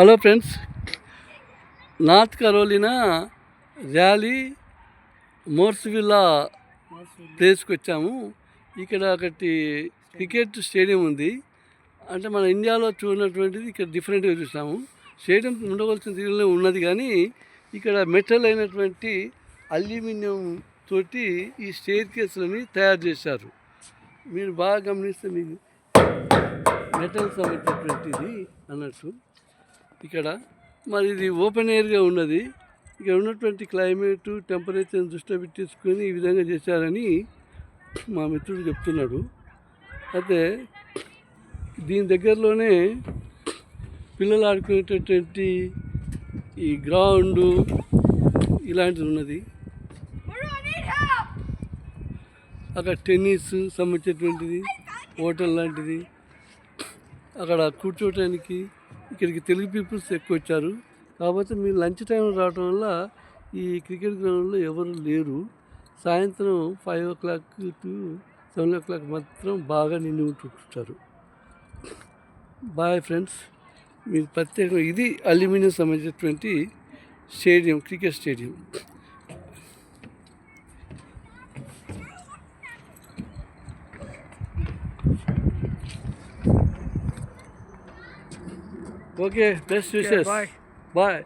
Hello friends, North Carolina Raleigh Morrisville ప్లేస్కి వచ్చాము. ఇక్కడ ఒకటి క్రికెట్ స్టేడియం ఉంది. అంటే మన ఇండియాలో చూడనటువంటిది ఇక్కడ డిఫరెంట్గా చూసాము. స్టేడియం ఉండవలసిన తీరులో ఉన్నది, కానీ ఇక్కడ మెటల్ అయినటువంటి అల్యూమినియం తోటి ఈ స్టేర్ కేసులని తయారు చేశారు. మీరు బాగా గమనిస్తే మీకు మెటల్ సంబంధించినటువంటిది అన్నట్టు. ఇక్కడ మరి ఇది ఓపెన్ ఎయిర్గా ఉన్నది. ఇక్కడ ఉన్నటువంటి క్లైమేటు టెంపరేచర్ని దృష్టిలో పెట్టేసుకొని ఈ విధంగా చేశారని మా మిత్రుడు చెప్తున్నాడు. అయితే దీని దగ్గరలోనే పిల్లలు ఆడుకునేటటువంటి ఈ గ్రౌండు ఇలాంటిది ఉన్నది. అక్కడ టెన్నిస్ సంబంధించినటువంటిది హోటల్ లాంటిది. అక్కడ కూర్చోటానికి ఇక్కడికి తెలుగు పీపుల్స్ ఎక్కువ వచ్చారు. కాకపోతే మీరు లంచ్ టైం రావడం వల్ల ఈ క్రికెట్ గ్రౌండ్లో ఎవరు లేరు. సాయంత్రం 5 o'clock to 7 o'clock మాత్రం బాగా నిండి ఉంటుంటారు. బాయ్ ఫ్రెండ్స్, మీరు ప్రత్యేకంగా ఇది అల్యూమినియం సంబంధించినటువంటి stadium, cricket stadium. Okay, best wishes. Bye. Bye.